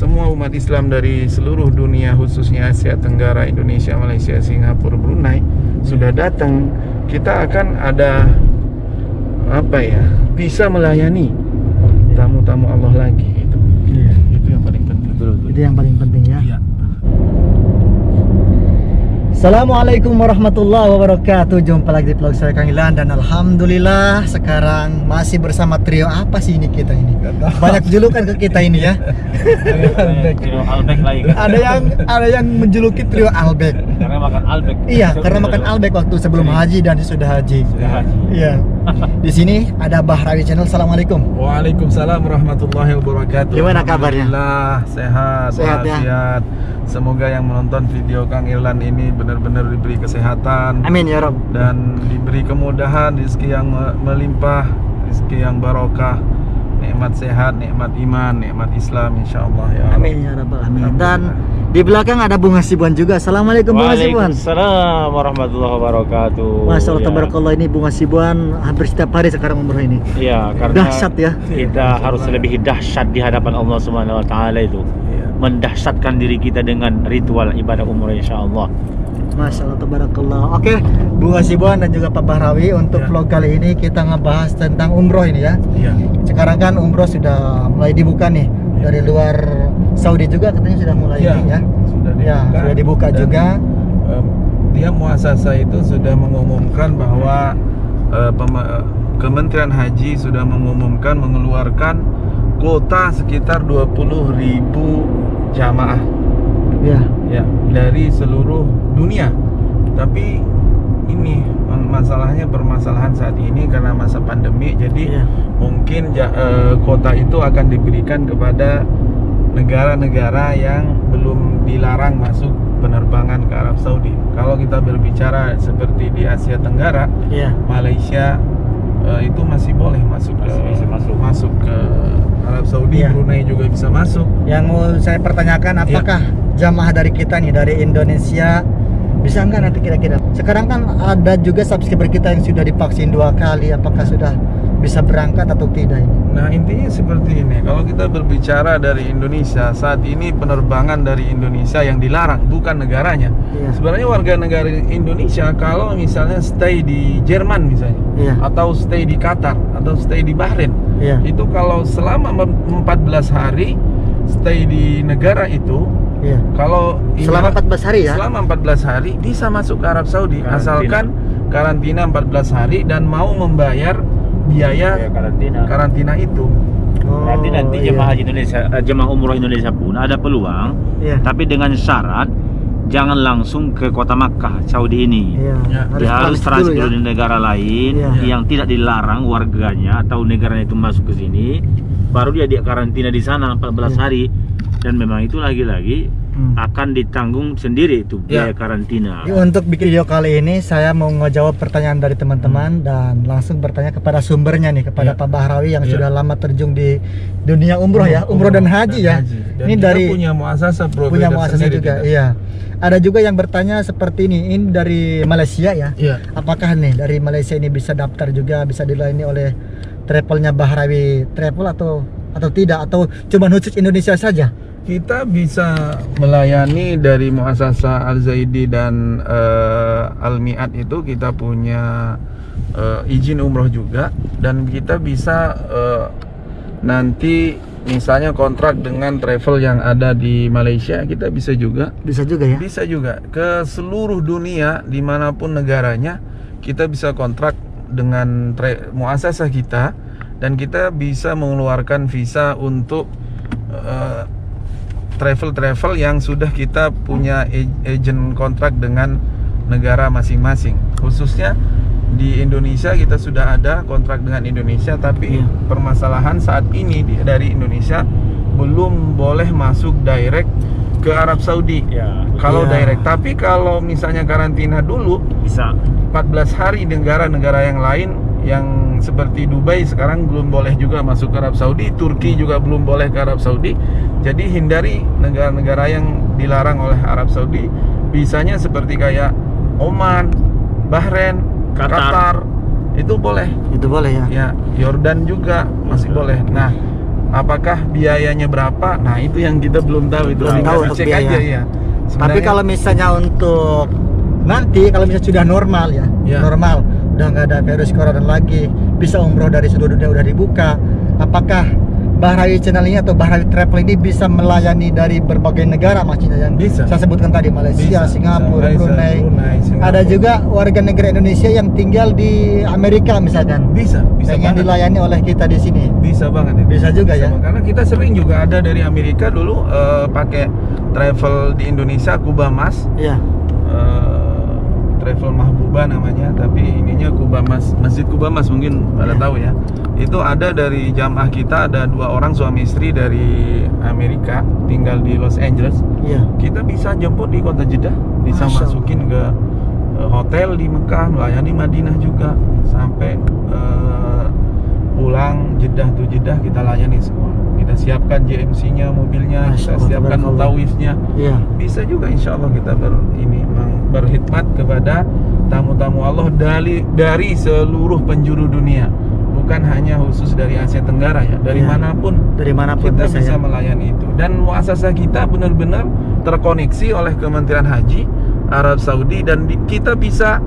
semua umat Islam dari seluruh dunia, khususnya Asia Tenggara, Indonesia, Malaysia, Singapura, Brunei sudah datang, kita akan ada bisa melayani tamu-tamu Allah lagi gitu. Itu yang paling penting. Itu yang paling penting ya. Iya. Assalamualaikum warahmatullahi wabarakatuh. Jumpa lagi di vlog saya Kang Ilan. Dan alhamdulillah sekarang masih bersama trio apa sih ini kita ini? Banyak julukan ke kita ini ya. Trio Albek lagi kan? Ada yang menjuluki trio Albek. Karena makan Albek. Iya, karena makan Albek waktu sebelum haji dan sudah haji. Iya. Di sini ada Bahrawi Channel. Assalamualaikum. Waalaikumsalam warahmatullahi wabarakatuh. Gimana kabarnya? Alhamdulillah, sehat ya. walafiat. Semoga yang menonton video Kang Irlan ini benar-benar diberi kesehatan. Amin ya Rob. Dan diberi kemudahan, rezeki yang melimpah, rezeki yang barokah, nikmat sehat, nikmat iman, nikmat Islam, insyaallah ya Rabb. Amin ya Rabbal alamin. Dan di belakang ada Bunga Sibuan juga. Assalamualaikum Bunga Sibuan. Waalaikumsalam warahmatullahi wabarakatuh. Masya Allah, Ya. tabarakallah, ini Bunga Sibuan hampir setiap hari sekarang umroh ini. Iya, karena Dahsyat ya. kita harus lebih dahsyat di hadapan Allah Subhanahu wa taala itu. Iya. Mendahsyatkan diri kita dengan ritual ibadah umrah insyaallah. Masya Allah, tabarakallah. Oke, Bunga Sibuan dan juga Pak Bahrawi, untuk Ya. vlog kali ini kita ngebahas tentang umroh ini ya. Iya. Sekarang kan umroh sudah mulai dibuka nih. Dari luar Saudi juga katanya sudah mulai Iya, ini ya. sudah Ya, dibuka. sudah dibuka Dan, juga. Dia muasasa itu sudah mengumumkan bahwa Kementerian Haji sudah mengumumkan mengeluarkan kuota sekitar 20.000 jamaah Ya. ya dari seluruh dunia. Tapi ini masalahnya, permasalahan saat ini karena masa pandemi, jadi Iya. mungkin kuota itu akan diberikan kepada negara-negara yang belum dilarang masuk penerbangan ke Arab Saudi. Kalau kita berbicara seperti di Asia Tenggara, Iya. Malaysia itu masih boleh masuk Masih bisa masuk. ke Arab Saudi, Iya. Brunei juga bisa masuk. Yang mau saya pertanyakan, apakah jamaah dari kita nih dari Indonesia bisa nggak nanti kira-kira? Sekarang kan ada juga subscriber kita yang sudah divaksin 2 kali, apakah sudah bisa berangkat atau tidak ini? Nah, intinya seperti ini. Kalau kita berbicara dari Indonesia, saat ini penerbangan dari Indonesia yang dilarang, bukan negaranya. Iya. Sebenarnya warga negara Indonesia kalau misalnya stay di Jerman misalnya, Iya. atau stay di Qatar, atau stay di Bahrain, Iya. itu kalau selama 14 hari stay di negara itu, Iya. kalau Selama 14 hari ya? selama 14 hari bisa masuk ke Arab Saudi, Karantina. asalkan karantina 14 hari dan mau membayar biaya karantina itu. Oh, Nanti iya. jemaah haji Indonesia, jemaah umroh Indonesia pun ada peluang, Iya. tapi dengan syarat jangan langsung ke kota Makkah Saudi ini. Iya. Ya. Dia harus transit dulu dulu di negara lain Iya. yang tidak dilarang warganya atau negaranya itu masuk ke sini, baru dia karantina di sana 14 Iya. hari, dan memang itu lagi-lagi akan ditanggung sendiri itu biaya Ya. karantina. Jadi untuk bikin video kali ini saya mau ngejawab pertanyaan dari teman-teman dan langsung bertanya kepada sumbernya nih, kepada Ya. Pak Bahrawi yang Ya. sudah lama terjun di dunia umroh ya, umroh dan haji ya. Dan Ini kita dari punya muasasa punya muasasa juga, iya. Ada juga yang bertanya seperti ini dari Malaysia ya. Iya. Apakah nih dari Malaysia ini bisa daftar juga, bisa dilayani oleh travelnya Bahrawi Travel atau tidak, atau cuma khusus Indonesia saja? Kita bisa melayani dari muasasa Al-Zaidi dan Al-Mi'ad itu kita punya izin umroh juga, dan kita bisa nanti misalnya kontrak dengan travel yang ada di Malaysia, kita bisa juga. Bisa juga ya. Bisa juga ke seluruh dunia dimanapun negaranya, kita bisa kontrak dengan muasasah kita, dan kita bisa mengeluarkan visa untuk travel yang sudah kita punya agent kontrak dengan negara masing-masing. Khususnya di Indonesia kita sudah ada kontrak dengan Indonesia, tapi Iya. permasalahan saat ini dari Indonesia belum boleh masuk direct ke Arab Saudi. Ya, Kalau Iya. direct, tapi kalau misalnya karantina dulu bisa. 14 hari, negara-negara yang lain yang seperti Dubai sekarang belum boleh juga masuk ke Arab Saudi, Turki juga belum boleh ke Arab Saudi. Jadi hindari negara-negara yang dilarang oleh Arab Saudi. Bisanya seperti kayak Oman, Bahrain, Qatar, itu boleh. Itu boleh ya. Ya, Yordan juga masih boleh. Nah, apakah biayanya berapa? Nah, itu yang kita belum tahu itu. Belum Tinggal tahu untuk dicek biaya. aja ya. Tapi Sebenarnya- kalau misalnya untuk nanti kalau misalnya sudah normal ya, Ya. normal, udah nggak ada virus corona lagi, bisa umroh dari seluruh dunia udah dibuka, apakah Bahrawi Channel ini atau Bahrawi Travel ini bisa melayani dari berbagai negara maksudnya yang Bisa. saya sebutkan tadi, Malaysia, Bisa, Singapura, bisa. Brunei. Singapura. Ada juga warga negara Indonesia yang tinggal di Amerika misalkan, bisa yang banget. dilayani oleh kita di sini. Bisa banget itu. Bisa juga ya. banget. Karena kita sering juga ada dari Amerika dulu pakai travel di Indonesia, Kubamas. Iya. Travel Mahbuba namanya, tapi ininya Kubamas, Masjid Kubamas mungkin pada tahu ya. Itu ada dari jamaah kita, ada 2 orang suami istri dari Amerika tinggal di Los Angeles. Iya. Kita bisa jemput di kota Jeddah, bisa Masya Allah. masukin ke hotel di Mekah, melayani Madinah juga sampai pulang Jeddah tuh Jeddah kita layani semua. Kita siapkan JMC-nya, mobilnya, Masya kita Allah, siapkan tabarakallah. tawisnya. Iya. Bisa juga insya Allah kita berkhidmat kepada tamu-tamu Allah dari seluruh penjuru dunia, bukan hanya khusus dari Asia Tenggara ya, dari Iya. manapun Dari manapun kita bisa ya. melayani itu. Dan muasasah kita benar-benar terkoneksi oleh Kementerian Haji Arab Saudi, dan kita bisa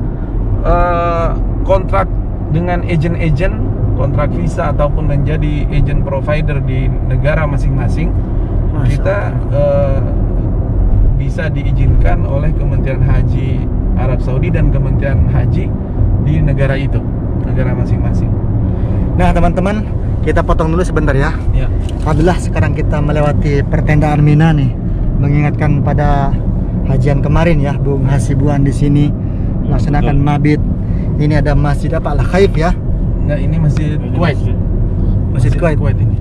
kontrak dengan agen-agen, kontrak visa ataupun menjadi agent provider di negara masing-masing. Masya Kita Allah. bisa diizinkan oleh Kementerian Haji Arab Saudi dan Kementerian Haji di negara itu, negara masing-masing. Nah teman-teman, kita potong dulu sebentar ya. Ya. Alhamdulillah sekarang kita melewati pertendaan Mina nih, mengingatkan pada hajian kemarin ya, Bung Hasibuan di sini melaksanakan betul. mabit. Ini ada masjid apa, Al Khaif ya? Enggak, ini Masjid Kuwait. Masjid Kuwait. ini.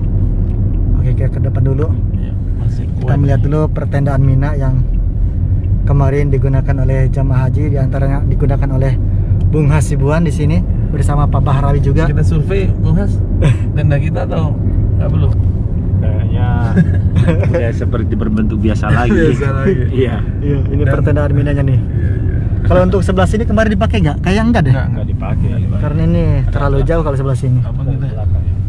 Oke, kita ke depan dulu. Ya, Masjid Kita Kuwait. melihat dulu pertendaan Mina yang kemarin digunakan oleh jamaah haji, diantaranya digunakan oleh Bung Hasibuan di sini bersama Pak Bahrawi juga. Kita survei, Bung Has, tenda kita atau nggak belum? Kayaknya udah seperti berbentuk biasa lagi. Biasa lagi. Iya. Iya, ini Dan- pertendaan Minanya nih. Kalau untuk sebelah sini kemarin dipakai nggak? Kayaknya enggak deh. Nggak dipakai. Karena ini terlalu jauh kalau sebelah sini. Apa kita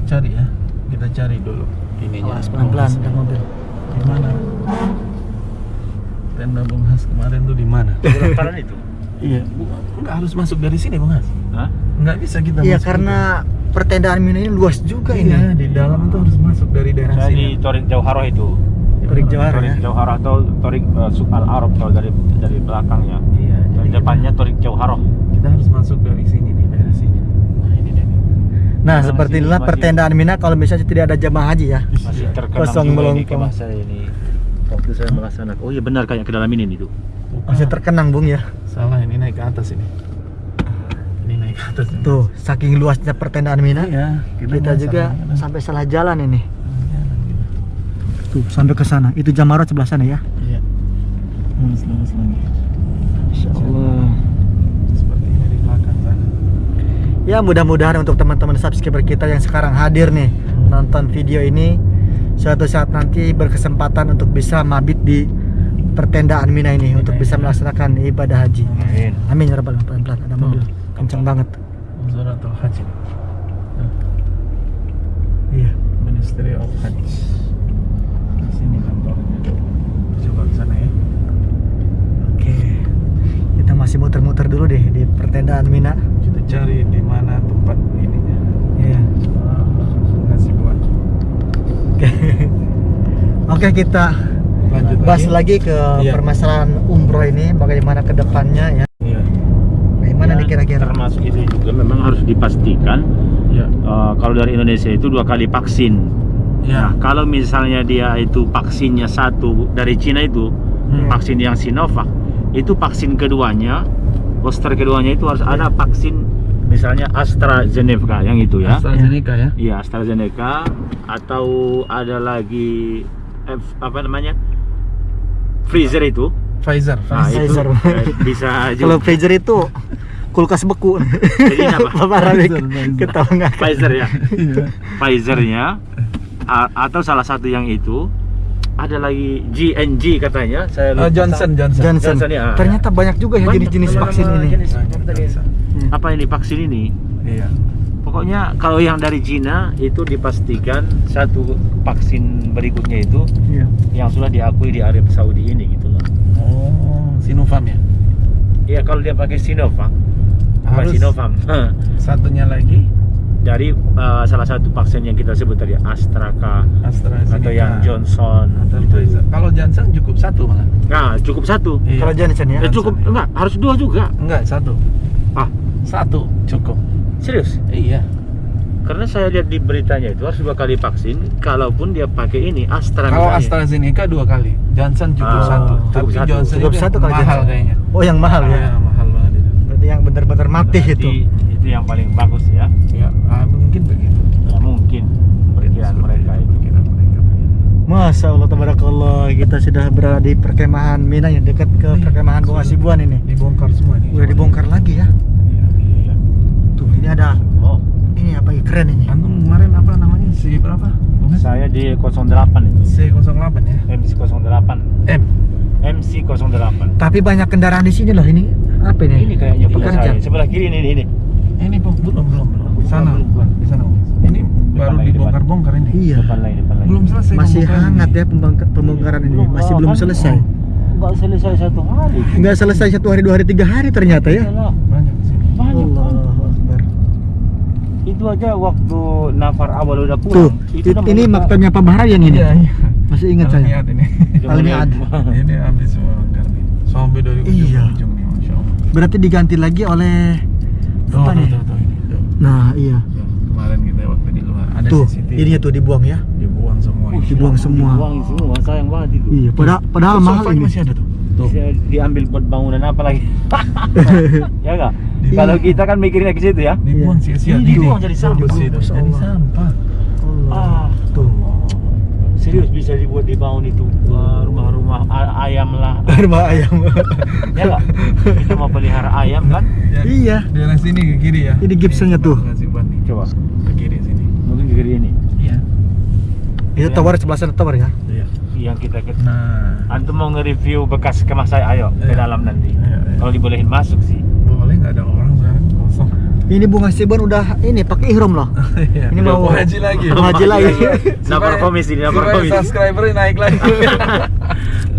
cari ya? Kita cari dulu ininya. Awas pelan-pelan ada mobil. Di mana? Tenda Bung Has kemarin tuh di mana? Pendaftaran itu. Iya, nggak harus masuk dari sini Bung Has. Hah? Nggak bisa kita Iya, masuk karena pertendaan Mina ini luas juga juga. Iya, ini. di dalam tuh harus masuk dari daerah Saya di sini. Torik Jauharoh itu. Torik Jauharoh Torik ya. Jauharoh atau Torik Suq Al Arab kalau dari belakangnya. Iya, Dan jadi depannya Torik Jauharoh. kita harus masuk dari sini di daerah sini. Nah, ini dia. Nah, Masih- seperti inilah masih- pertendaan Mina kalau misalnya tidak ada jamaah haji ya. Masih terkenang Kosong juga ini melompong. kemah saya ini. Waktu saya melaksanakan. Oh iya benar kayak ke dalam ini itu. Masih terkenang Bung ya. Salah, ini naik ke atas ini. Ini naik ke atas. ini. Tuh, saking luasnya pertendaan Mina. Iya, Kita nggak juga salah. sampai salah jalan ini. Jalan kita. Tuh, sampai ke sana. Itu Jamarot sebelah sana ya. Iya. Lurus lagi. Masya Allah. Seperti ini di belakang sana. Ya, mudah-mudahan untuk teman-teman subscriber kita yang sekarang hadir nih nonton video ini, suatu saat nanti berkesempatan untuk bisa mabit di pertendaan Mina ini untuk bisa melaksanakan ibadah haji. Amin. Amin ya rabbal alamin. Pelan-pelan ada mobil kencang banget. Wazaratul Haji. Iya. Ministry of Hajj. Di sini kantornya. Coba ke sana ya. Oke. Kita masih muter-muter dulu deh di pertendaan Mina. Kita cari di mana tempat ininya. Iya. Ngasih buat. Oke. Oke, kita Lanjut bahas lagi ke Iya. permasalahan umroh ini, bagaimana ke depannya ya. Iya. Bagaimana Ya, nih kira-kira? termasuk itu juga memang harus dipastikan Iya. kalau dari Indonesia itu 2 kali vaksin. Iya. Nah, kalau misalnya dia itu vaksinnya 1 dari Cina itu Hmm. vaksin yang Sinovac, itu vaksin keduanya, booster keduanya itu harus ada vaksin misalnya AstraZeneca yang itu ya. AstraZeneca ya. Iya, AstraZeneca atau ada lagi apa namanya? Pfizer itu. Pfizer. Nah, itu Pfizer. bisa Kalau juga. freezer itu kulkas beku. Jadi apa? Bapak Radik Pfizer. ketawa nggak? Pfizer ya. Iya. Pfizernya atau salah satu yang itu ada lagi GNG katanya. Saya lupa. Johnson. Johnson. Johnson, ya. Ternyata banyak juga ya Banyak jenis-jenis nama-nama vaksin ini. jenis. Johnson. Apa ini vaksin ini? Iya. Pokoknya kalau yang dari Cina itu dipastikan satu vaksin berikutnya itu Iya. yang sudah diakui di Arab Saudi ini gitu loh. Oh, Sinovac ya. Iya, kalau dia pakai Sinovac, bukan Harus. Sinovac. Satunya lagi Dari salah satu vaksin yang kita sebut tadi AstraZeneca atau yang Johnson atau itu. Pfizer. Kalau Johnson cukup satu malah. Nah, cukup satu. Iya. Kalau Johnson ya. Ya cukup enggak, harus dua juga. Enggak, satu. Ah, Satu cukup. serius? Iya. Karena saya lihat di beritanya itu harus 2 kali vaksin, kalaupun dia pakai ini Astra. Kalau misalnya. AstraZeneca 2 kali, Johnson cukup Ah, satu. cukup Tapi satu. Johnson Cukup itu satu kalau mahal Johnson. kayaknya. Oh, yang mahal ya. Iya, mahal banget itu. Berarti yang benar-benar mati Berarti itu. yang paling bagus ya. Ya, mungkin begitu. Ya, mungkin perkiraan mereka itu. Perkiraan mereka. Masya Allah, tabarakallah, kita sudah berada di perkemahan Mina yang dekat ke perkemahan Bunga Sibuan ini. Dibongkar semua nih. Udah dibongkar lagi ya. Iya, iya. Tuh, ini ada Oh, ini apa keren ini. Antum kemarin apa namanya? Si berapa? Bunga? saya di 08 itu. C08 ya. MC08. M. MC08. Tapi banyak kendaraan di sini loh ini. Apa ini? Ini kayaknya punya pekerja. saya. Sebelah kiri ini. Ini belum. Di sana. Belum. Di sana. Ini baru lagi, dibongkar-bongkar ini. Iya. Depan lagi. Belum selesai Masih pembongkaran hangat ini. ya pembongkaran ini. Masih oh, belum kan? selesai. Enggak selesai 1 hari. Nggak selesai 1 hari, 2 hari, 3 hari ternyata ya. Iyalah, Banyak di sini. banyak kan. Allahu Akbar. Itu aja waktu nafar awal udah Tuh, pulang. Itu udah ini membuka- maktabnya Pak Bahar yang ini. Iya, iya. Masih ingat saya. Al-Niat ini. udah mulai- Al-Niat. Ini habis semua bongkar nih. Sampai dari ujung Iya. ke ujung nih, Masya Allah. Berarti diganti lagi oleh Tuh, apa nih? tuh, ini. Tuh. Nah, iya. Tuh, kemarin kita waktu di luar ada Tuh, CCTV. ininya tuh dibuang ya. Dibuang semua. Oh, ini. Dibuang semua. Dibuang semua, sayang banget itu. Iya, padahal mahal Sofanya ini. masih ada tuh. Tuh. Bisa diambil buat bangunan apa lagi? Ya enggak? Iya. Kalau kita kan mikirnya ke situ ya. Dibuang Iya. sia-sia. Ini dibuang jadi sampah. Bersih tuh. Masya Jadi Allah. sampah. Ah, Tuh. serius bisa dibuat dibangun itu rumah-rumah ayam lah. Rumah ayam. Ya enggak? Kita mau pelihara ayam kan? Iya. Daerah sini ke kiri ya. Ini gibsonnya tuh. Ngasih ban nih. Coba. Ke kiri sini. Mungkin kiri ini. Iya. Itu tower sebelah sana tower ya. Iya. Yang kita Nah, Antum mau nge-review bekas kemas saya, ayo ke Iya. dalam nanti. Iya, iya. Kalau dibolehin masuk sih. boleh nggak ada orang sekarang kosong. Ini Bunga Sibuan udah ini pakai ihram loh. Iya. Ini Udah mau haji lagi. mau haji lagi. Napar komis ini, napar supaya komis. subscribernya naik lagi.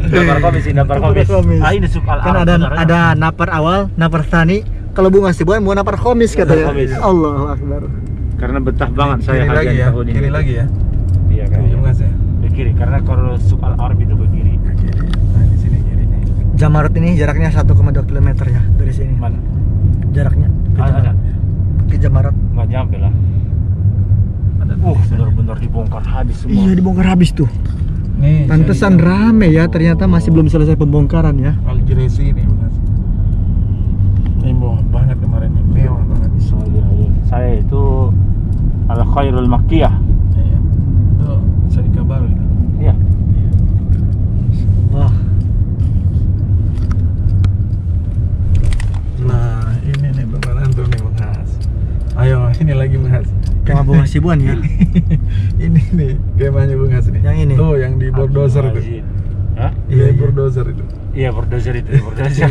Napar komis ini, napar komis. Komis. Ah, ini soal Kan ada napar awal, napar tani. Kalau Bunga Sibuan mau napar khomis katanya. khomis. Allahu Akbar. Karena betah banget saya Kiri lagi hajian ya. tahun ini. Kiri lagi ya. Iya Tuh, kayaknya. Mas ya. Ke kiri karena kalau soal Arab itu ke kiri. Ke kiri. Nah, di sini kiri nih. Jamarat ini jaraknya 1,2 km ya dari sini. Mana? Jaraknya ke Ada. Jamarat. Ke Jamarat. Nggak nyampe lah. Ada Benar-benar dibongkar habis semua. Iya, dibongkar habis tuh. nih. Pantesan rame ya, ternyata masih belum selesai pembongkaran ya. Al-Juresi nih, Mas. Ini mewah banget kemarin nih. Mewah banget. Saya itu al khairul makkiyah. Iya. Itu Syarika baru itu. Iya. Wah, Nah, ini nih bakalan tuh nih Mas. Ayo, ini lagi Mas. kemah Bunga Sibuan ya. Ini nih kemahnya Bung Has nih. Yang ini? Tuh yang di bulldozer itu. Hah? Iya, bulldozer itu. Iya, bulldozer itu, bulldozer.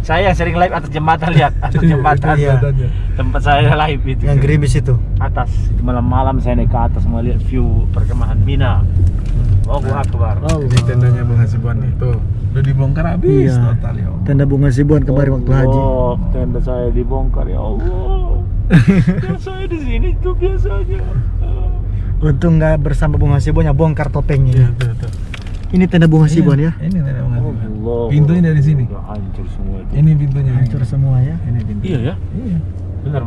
Saya yang sering live atas jembatan, lihat atas jembatan. Iya. Jembatannya. Tempat saya live itu. Yang gerimis itu. Atas malam-malam saya naik ke atas mau lihat view perkemahan Mina. Allahu Akbar. Ini tendanya Bung Hasibuan nih. Tuh, udah dibongkar habis Iya. total ya. Allah. Tenda Bunga Sibuan kemarin waktu haji. Oh, tenda saya dibongkar ya Allah. Yang saya di sini tuh biasa aja. Untung nggak bersama Bunga Sibuan, ya bongkar topengnya. Iya, tuh. Ini tenda Bunga Sibuan ya. Ini tenda Bung Hasibuan. Allah. Pintunya dari sini. Udah hancur semua itu. Ini pintunya. Hancur semua ya. Ini pintunya. Iya ya. Iya. Benar.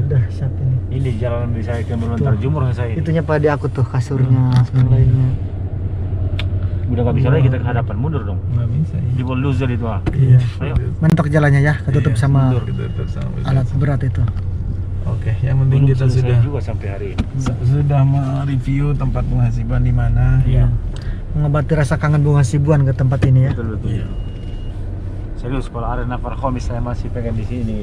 Dahsyat ini. Ini jalan dari saya ke melontar Tuh. jumroh saya. Itunya pada aku tuh kasurnya, yang lainnya. Udah nggak bisa lagi kita ke hadapan, mundur dong. Nggak bisa. Di bulldozer itu ah. Iya. Ayo. Mentok jalannya ya, ketutup Iya, sama mundur. Ketutup sama alat berat itu. Oke, yang penting Belum kita selesai sudah juga sampai hari ini. sudah mereview tempat Bung Hasibuan di mana. Iya. Mengobati rasa kangen Bunga Sibuan ke tempat ini ya. Betul. Iya. Serius kalau ada nafar khomis saya masih pengen di sini.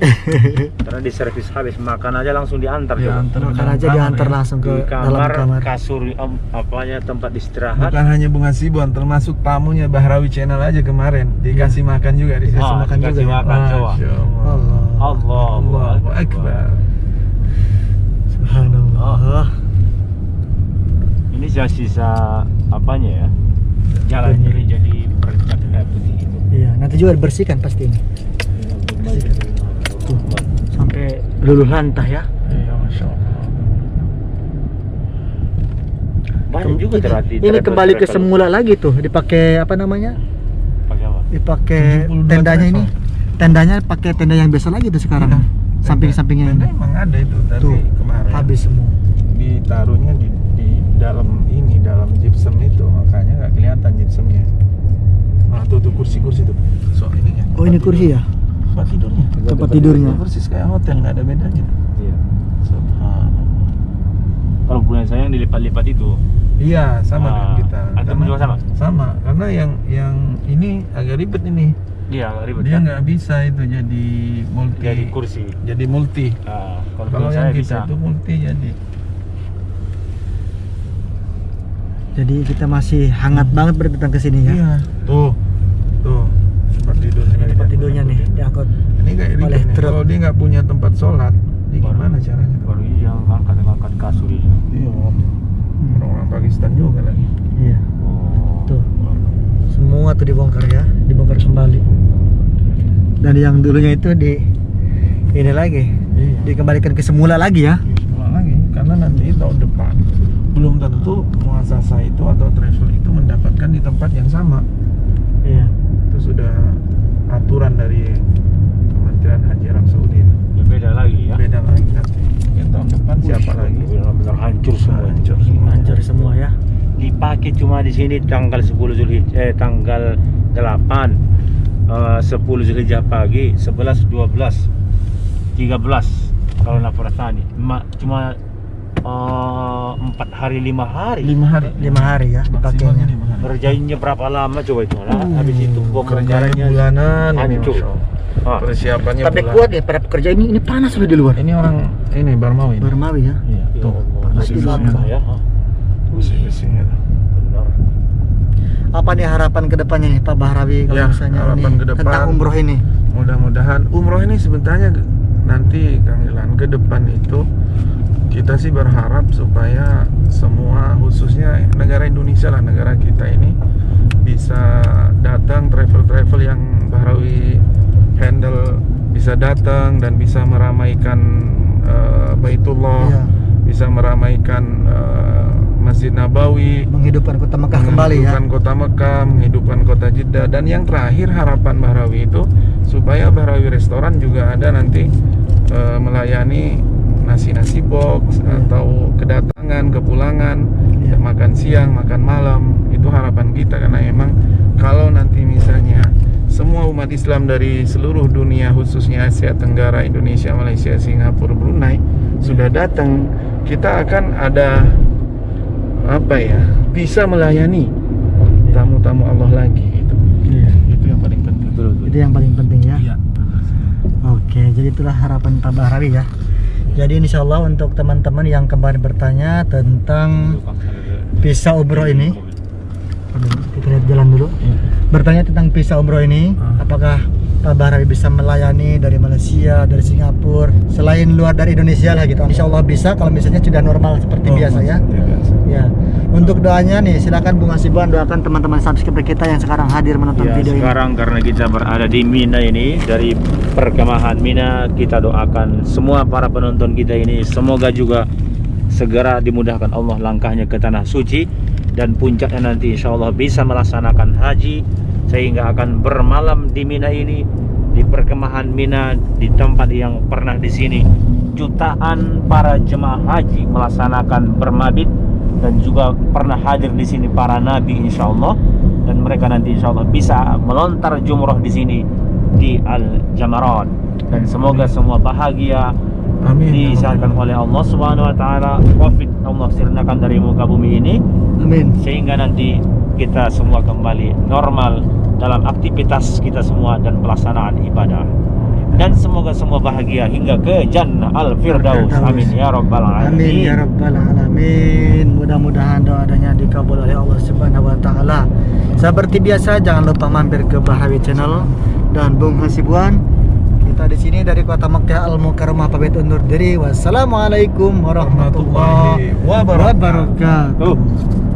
Karena di servis habis makan aja langsung diantar coba. Diantar. Makan dalam aja kamar diantar ya. langsung ke Di dalam kamar, kamar. kasur, apanya tempat istirahat. Bukan hanya Bung Hasibuan, termasuk tamunya Bahrawi Channel aja kemarin dikasih makan juga di Dikasih situ. makan dikasih juga ya? makan coba. Masya Allah. Allah. Allah Allahu Akbar. Oh. Ini sisa apanya ya? Jalan jadi berkat kayak begitu. Iya, nanti juga dibersihkan pasti ini. Tuh, sampai luluh lantah ya. Iya, masya Allah. Banyak juga terhati. Ini kembali ke semula lagi tuh, dipakai apa namanya? Pakai apa? Dipakai 72 tendanya travel. ini. Tendanya pakai tenda yang biasa lagi tuh sekarang. Iya. Samping-sampingnya Tenda ini. emang ada itu tadi Tuh, kemarin. habis semua. Ditaruhnya di dalam ini, dalam gypsum itu, makanya nggak kelihatan gypsumnya. Nah, tuh kursi-kursi tuh. Soal ininya. Oh, ini kursi ya? Tempat tidurnya. Tempat tidurnya. Persis kayak hotel, nggak ada bedanya. Iya. Subhanallah. Kalau punya saya yang dilipat-lipat itu. Iya, sama dengan kita. Antum juga sama? Sama, karena yang ini agak ribet ini. Iya, agak ribet. Dia kan? nggak bisa itu jadi multi. Jadi kursi. Jadi multi. Kalau Kalau punya yang saya kita bisa. itu multi jadi. Jadi kita masih hangat banget berdatang ke sini ya. Iya. Tuh tempat tidurnya. Tempat tidurnya nih diangkut. Ini kayak ribet oleh nih. truk. Kalau dia nggak punya tempat sholat, ini gimana caranya? Baru ini yang angkat kasur ini. Iya. Orang-orang Pakistan juga lagi. Iya. Tuh. Semua tuh dibongkar ya, dibongkar kembali. Dan yang dulunya itu ini lagi, Iya. dikembalikan ke semula lagi ya. Ulang lagi, karena nanti tahun depan belum tentu muasasa itu atau travel itu mendapatkan di tempat yang sama. Iya. Itu sudah aturan dari Kementerian Haji Arab Saudi. Ya beda lagi ya. Beda lagi nanti. Mungkin tahun depan siapa lagi? Benar-benar hancur semua. Hancur semua. Hancur semua ya. Dipakai cuma di sini tanggal 10 Zulhijjah, tanggal 8, 10 Zulhijjah pagi, 11, 12, 13 kalau Nafratani. Cuma 4 hari 5 hari. 5 hari. 5 hari ya Maksimalnya dipakainya. 5 hari. Ngerjainnya berapa lama coba itu lah. Habis itu Kerjanya bongkarnya bulanan ini, hancur. Masya Allah. Persiapannya Tapi bulan. kuat ya para pekerja ini panas sudah di luar. Ini orang ini Barmawi. Barmawi ya. Iya, Ya tuh. Allah, Besi-besinya. lama ya. Besi-besinya tuh. Benar. Apa nih harapan kedepannya nih Pak Bahrawi kalau Ya, misalnya harapan ini ke depan. tentang umroh ini? Mudah-mudahan umroh ini sebenarnya nanti Kang Ilan ke depan itu kita sih berharap supaya semua khususnya negara Indonesia lah, negara kita ini bisa datang travel yang Bahrawi handle, bisa datang dan bisa meramaikan Baitullah, Iya. bisa meramaikan Masjid Nabawi, Menghidupkan kota Mekah kembali ya. menghidupkan kota Mekah, menghidupkan kota Jeddah, dan yang terakhir harapan Bahrawi itu supaya Bahrawi restoran juga ada nanti melayani nasi box atau kedatangan, kepulangan, Iya. makan siang, makan malam. Itu harapan kita, karena emang kalau nanti misalnya semua umat Islam dari seluruh dunia khususnya Asia Tenggara, Indonesia, Malaysia, Singapura, Brunei sudah datang, kita akan ada bisa melayani tamu-tamu Allah lagi gitu. Iya. Itu yang paling penting. Itu yang paling penting ya. Iya. Oke, jadi itulah harapan Pak Bahrawi ya. Jadi insya Allah untuk teman-teman yang kemarin bertanya tentang visa umroh ini, kita lihat jalan dulu. Iya. Bertanya tentang visa umroh ini, apakah Pak Bahrawi bisa melayani dari Malaysia, dari Singapura, selain luar dari Indonesia lah gitu. Insya Allah bisa kalau misalnya sudah normal seperti biasa ya. Ya. Untuk doanya nih, silakan Bung Hasibuan doakan teman-teman subscriber kita yang sekarang hadir menonton Ya, video ini. sekarang karena kita berada di Mina ini, dari perkemahan Mina, kita doakan semua para penonton kita ini semoga juga segera dimudahkan Allah langkahnya ke tanah suci, dan puncaknya nanti insya Allah bisa melaksanakan haji, sehingga akan bermalam di Mina ini, di perkemahan Mina, di tempat yang pernah di sini jutaan para jemaah haji melaksanakan bermabit, dan juga pernah hadir di sini para nabi insya Allah, dan mereka nanti insya Allah bisa melontar jumroh di sini di Al-Jamarat, dan semoga semua bahagia. Amin. Disehatkan oleh Allah Subhanahu wa taala, Covid Allah sirnakan dari muka bumi ini, Amin. sehingga nanti kita semua kembali normal dalam aktivitas kita semua dan pelaksanaan ibadah, dan semoga semua bahagia hingga ke Jannah Al-Firdaus. Amin ya rabbal alamin. Amin ya rabbal alamin. Mudah-mudahan doa-doanya dikabul oleh Allah Subhanahu wa taala. Seperti biasa jangan lupa mampir ke Bahrawi Channel dan Bung Hasibuan Kita di sini dari Kota Makkah Al Mukarramah pamit undur diri. Wassalamualaikum warahmatullahi Warahmatullahi wabarakatuh. wabarakatuh. Tuh.